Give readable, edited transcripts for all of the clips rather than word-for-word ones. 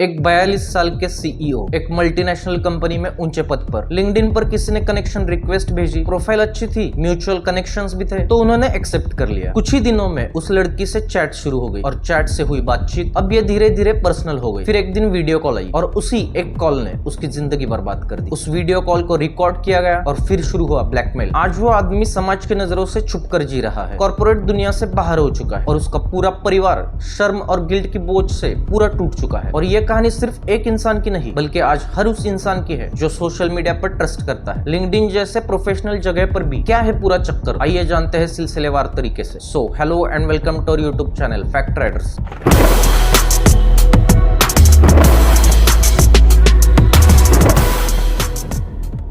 एक 42 साल के सीईओ एक मल्टीनेशनल कंपनी में ऊंचे पद पर। लिंक्डइन पर किसी ने कनेक्शन रिक्वेस्ट भेजी, प्रोफाइल अच्छी थी, म्यूचुअल कनेक्शंस भी थे, तो उन्होंने एक्सेप्ट कर लिया। कुछ ही दिनों में उस लड़की से चैट शुरू हो गई और चैट से हुई बातचीत अब ये धीरे धीरे पर्सनल हो गई। फिर एक दिन वीडियो कॉल आई और उसी एक कॉल ने उसकी जिंदगी बर्बाद कर दी। उस वीडियो कॉल को रिकॉर्ड किया गया और फिर शुरू हुआ ब्लैकमेल। आज वो आदमी समाज की नजरों से छुप कर जी रहा है, कॉर्पोरेट दुनिया से बाहर हो चुका है और उसका पूरा परिवार शर्म और गिल्ट की बोझ से पूरा टूट चुका है। और ये कहानी सिर्फ एक इंसान की नहीं बल्कि आज हर उस इंसान की है जो सोशल मीडिया पर ट्रस्ट करता है। लिंक्डइन जैसे प्रोफेशनल जगह पर भी क्या है पूरा चक्कर, आइए जानते हैं सिलसिलेवार तरीके से। So hello and welcome to our YouTube channel Fact Riders.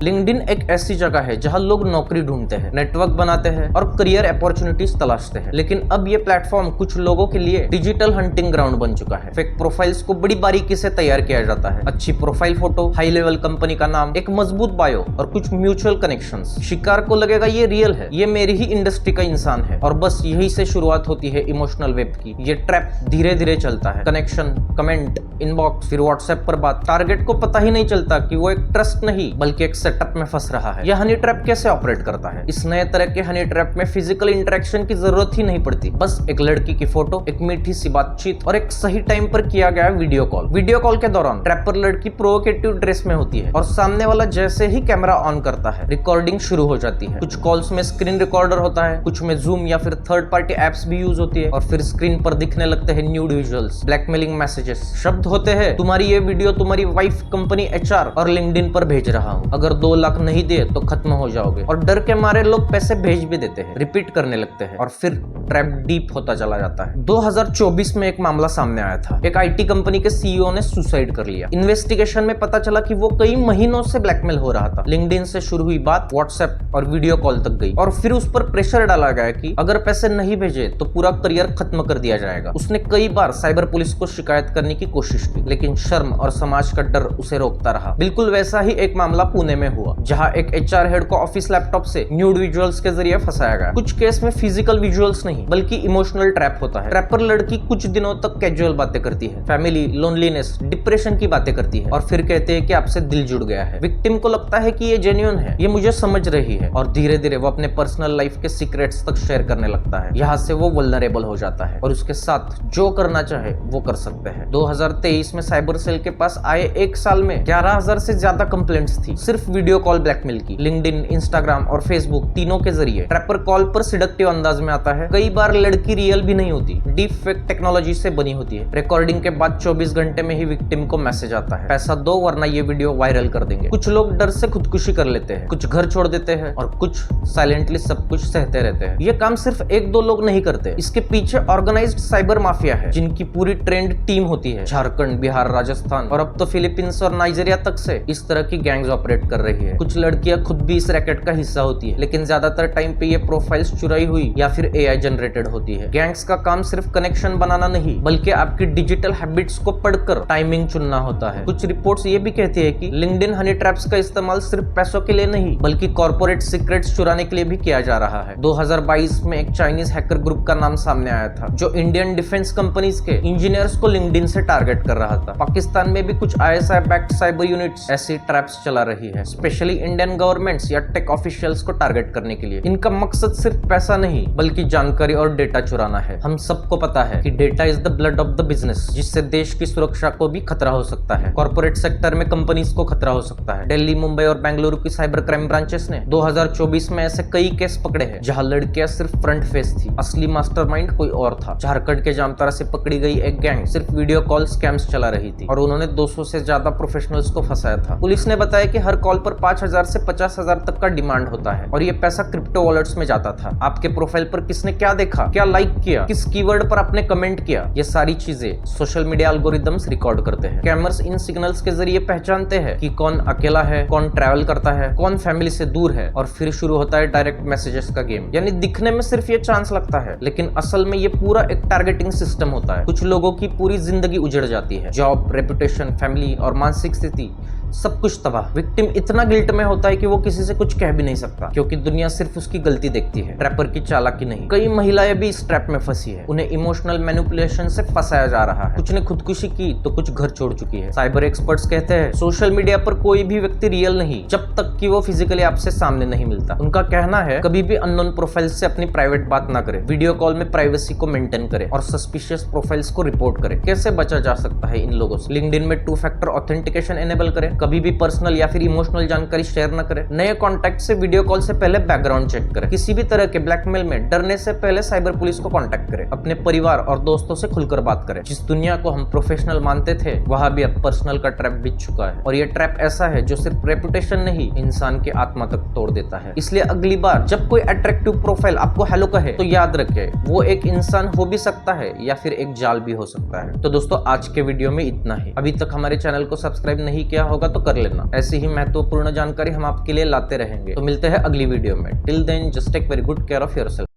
LinkedIn एक ऐसी जगह है जहां लोग नौकरी ढूंढते हैं, नेटवर्क बनाते हैं और करियर अपॉर्चुनिटीज तलाशते हैं। लेकिन अब ये प्लेटफॉर्म कुछ लोगों के लिए डिजिटल हंटिंग ग्राउंड बन चुका है। फेक प्रोफाइल्स को बड़ी बारीकी से तैयार किया जाता है। अच्छी profile photo, high level company का नाम, एक मजबूत बायो और कुछ म्यूचुअल कनेक्शंस। शिकार को लगेगा ये रियल है, ये मेरी ही इंडस्ट्री का इंसान है। और बस यही से शुरुआत होती है इमोशनल वेब की। ये ट्रैप धीरे धीरे चलता है, कनेक्शन, कमेंट, इनबॉक्स, फिर व्हाट्सएप पर बात। टारगेट को पता ही नहीं चलता कि वो एक ट्रस्ट नहीं बल्कि एक सेटअप में फंस रहा है। यह हनी ट्रैप कैसे ऑपरेट करता है? इस नए तरह के हनी ट्रैप में फिजिकल इंटरेक्शन की जरूरत ही नहीं पड़ती, बस एक लड़की की फोटो, एक मीठी सी बातचीत और एक सही टाइम पर किया गया वीडियो कॉल। वीडियो कॉल के दौरान ट्रैपर लड़की प्रोवोकेटिव ड्रेस में होती है और सामने वाला जैसे ही कैमरा ऑन करता है रिकॉर्डिंग शुरू हो जाती है। कुछ कॉल्स में स्क्रीन रिकॉर्डर होता है, कुछ में जूम या फिर थर्ड पार्टी एप्स भी यूज होती है और फिर स्क्रीन पर दिखने लगते हैं न्यूड विजुअल्स, ब्लैकमेलिंग मैसेजेस। शब्द होते हैं, तुम्हारी ये वीडियो तुम्हारी वाइफ, कंपनी, एचआर और लिंक्डइन पर भेज रहा हूँ, अगर 2 लाख नहीं दिए तो खत्म हो जाओगे। और डर के मारे लोग पैसे भेज भी देते हैं, रिपीट करने लगते हैं और फिर ट्रैप डीप होता चला जाता है। 2024 में एक मामला सामने आया था। एक आईटी कंपनी के सीईओ ने सुसाइड कर लिया। इन्वेस्टिगेशन में पता चला कि वो कई महीनों से ब्लैकमेल हो रहा था। लिंक्डइन से शुरू हुई बात व्हाट्सएप और वीडियो कॉल तक गई और फिर उस पर प्रेशर डाला गया कि अगर पैसे नहीं भेजे तो पूरा करियर खत्म कर दिया जाएगा। उसने कई बार साइबर पुलिस को शिकायत करने की कोशिश की, लेकिन शर्म और समाज का डर उसे रोकता रहा। बिल्कुल वैसा ही एक मामला पुणे में हुआ, जहां एक एचआर हेड को ऑफिस लैपटॉप से न्यूड विजुअल्स के जरिए फंसाया गया। कुछ केस में फिजिकल विजुअल्स नहीं बल्कि इमोशनल ट्रैप होता है। ट्रैपर लड़की कुछ दिनों तक कैजुअल बातें करती है, फैमिली, लोनलीनेस, डिप्रेशन की बातें करती है और फिर कहते हैं कि आपसे दिल जुड़ गया है। विक्टिम को लगता है कि ये जेन्युइन है, ये मुझे समझ रही है और धीरे धीरे वो अपने पर्सनल लाइफ के सीक्रेट्स तक शेयर करने लगता है। यहाँ से वो वल्नरेबल हो जाता है और उसके साथ जो करना चाहे वो कर सकते हैं। 2023 में साइबर सेल के पास आए एक साल में 11,000 से ज्यादा कंप्लेंट्स थी, सिर्फ वीडियो कॉल ब्लैकमेल की। लिंक्डइन, इंस्टाग्राम और फेसबुक तीनों के जरिए ट्रैपर कॉल पर सिडक्टिव अंदाज में आता है। कई बार लड़की रियल भी नहीं होती, डीप फेक टेक्नोलॉजी से बनी होती है। रिकॉर्डिंग के बाद 24 घंटे में ही विक्टिम को मैसेज आता है, पैसा दो वरना ये वीडियो वायरल कर देंगे। कुछ लोग डर से खुदकुशी कर लेते हैं, कुछ घर छोड़ देते हैं और कुछ साइलेंटली सब कुछ सहते रहते हैं। ये काम सिर्फ 1-2 लोग नहीं करते, इसके पीछे ऑर्गेनाइज्ड साइबर माफिया है जिनकी पूरी ट्रेंड टीम होती है। झारखंड, बिहार, राजस्थान और अब तो फिलीपींस और नाइजीरिया तक से इस तरह की गैंग्स ऑपरेट कर रही है। कुछ लड़कियां खुद भी इस रैकेट का हिस्सा होती है, लेकिन ज्यादातर टाइम पे ये प्रोफाइल्स चुराई हुई या फिर एआई जनरेटेड होती है। गैंग्स का काम सिर्फ कनेक्शन बनाना नहीं बल्कि आपकी डिजिटल हैबिट्स को पढ़कर टाइमिंग चुनना होता है। कुछ रिपोर्ट्स ये भी कहती है कि लिंक्डइन हनी ट्रैप्स का इस्तेमाल सिर्फ पैसों के लिए नहीं बल्कि कॉर्पोरेट सीक्रेट्स चुराने के लिए भी किया जा रहा है। 2022 में एक चाइनीज हैकर ग्रुप का नाम सामने आया था जो इंडियन डिफेंस कंपनीज के इंजीनियर्स को लिंक्डइन से टारगेट कर रहा था। पाकिस्तान में भी कुछ आईएसआई बैक्ड साइबर यूनिट्स ऐसी ट्रैप्स चला रही है, स्पेशली इंडियन गवर्नमेंट्स या टेक ऑफिशियल्स को टारगेट करने के लिए। इनका मकसद सिर्फ पैसा नहीं बल्कि जानकारी और डेटा चुराना है। हम सबको पता है कि data is the blood of the business, जिससे देश की सुरक्षा को भी खतरा हो सकता है। कॉर्पोरेट सेक्टर में कंपनीज को खतरा हो सकता है। दिल्ली, मुंबई और बेंगलुरु की साइबर क्राइम ब्रांचेस ने 2024 में ऐसे कई केस पकड़े हैं जहां लड़कियां सिर्फ फ्रंट फेस थी, असली मास्टरमाइंड कोई और था। झारखंड के जामताड़ा से पकड़ी गई एक गैंग सिर्फ वीडियो कॉल स्कैम्स चला रही थी और उन्होंने 200 से ज्यादा प्रोफेशनल्स को फंसाया था। पुलिस ने बताया कि हर कॉल पर 5,000 से 50,000 तक का डिमांड होता है और ये पैसा क्रिप्टो वॉलेट्स में जाता था। आपके प्रोफाइल पर किसने क्या देखा, क्या लाइक किया, किस कीवर्ड पर आपने कमेंट किया, ये सारी चीजें सोशल मीडिया एल्गोरिदम्स रिकॉर्ड करते हैं। कैमर्स इन सिग्नल्स के जरिए पहचानते हैं कि कौन अकेला है, कौन ट्रैवल करता है, कौन फैमिली से दूर है और फिर शुरू होता है डायरेक्ट मैसेजेस का गेम। यानी दिखने में सिर्फ ये चांस लगता है लेकिन असल में ये पूरा एक टारगेटिंग सिस्टम होता है। कुछ लोगों की पूरी जिंदगी उजड़ जाती है, जॉब, रेपुटेशन, फैमिली और मानसिक स्थिति सब कुछ तबाह। विक्टिम इतना गिल्ट में होता है कि वो किसी से कुछ कह भी नहीं सकता, क्योंकि दुनिया सिर्फ उसकी गलती देखती है, ट्रैपर की चालाकी नहीं। कई महिलाएं भी इस ट्रैप में फंसी है, उन्हें इमोशनल मैनिपुलेशन से फंसाया जा रहा है। कुछ ने खुदकुशी की तो कुछ घर छोड़ चुकी है। साइबर एक्सपर्ट्स कहते हैं सोशल मीडिया पर कोई भी व्यक्ति रियल नहीं जब तक कि वो फिजिकली आपसे सामने नहीं मिलता। उनका कहना है कभी भी अननोन प्रोफाइल्स से अपनी प्राइवेट बात ना करें, वीडियो कॉल में प्राइवेसी को मेंटेन करें और सस्पिशियस प्रोफाइल्स को रिपोर्ट करें। कैसे बचा जा सकता है इन लोगों से? लिंक्डइन में 2 फैक्टर ऑथेंटिकेशन एनेबल करें, कभी भी पर्सनल या फिर इमोशनल जानकारी शेयर न करें, नए कॉन्टैक्ट से वीडियो कॉल से पहले बैकग्राउंड चेक करें, किसी भी तरह के ब्लैकमेल में डरने से पहले साइबर पुलिस को कॉन्टैक्ट करें, अपने परिवार और दोस्तों से खुलकर बात करें। जिस दुनिया को हम प्रोफेशनल मानते थे वहां भी अब पर्सनल का ट्रैप बिछ चुका है, और ये ट्रैप ऐसा है जो सिर्फ रेपुटेशन नहीं इंसान की आत्मा तक तोड़ देता है। इसलिए अगली बार जब कोई अट्रैक्टिव प्रोफाइल आपको हेलो कहे तो याद रखें वो एक इंसान हो भी सकता है या फिर एक जाल भी हो सकता है। तो दोस्तों आज के वीडियो में इतना ही। अभी तक हमारे चैनल को सब्सक्राइब नहीं किया होगा तो कर लेना, ऐसी ही महत्वपूर्ण जानकारी हम आपके लिए लाते रहेंगे। तो मिलते हैं अगली वीडियो में। Till then just take very good care of yourself.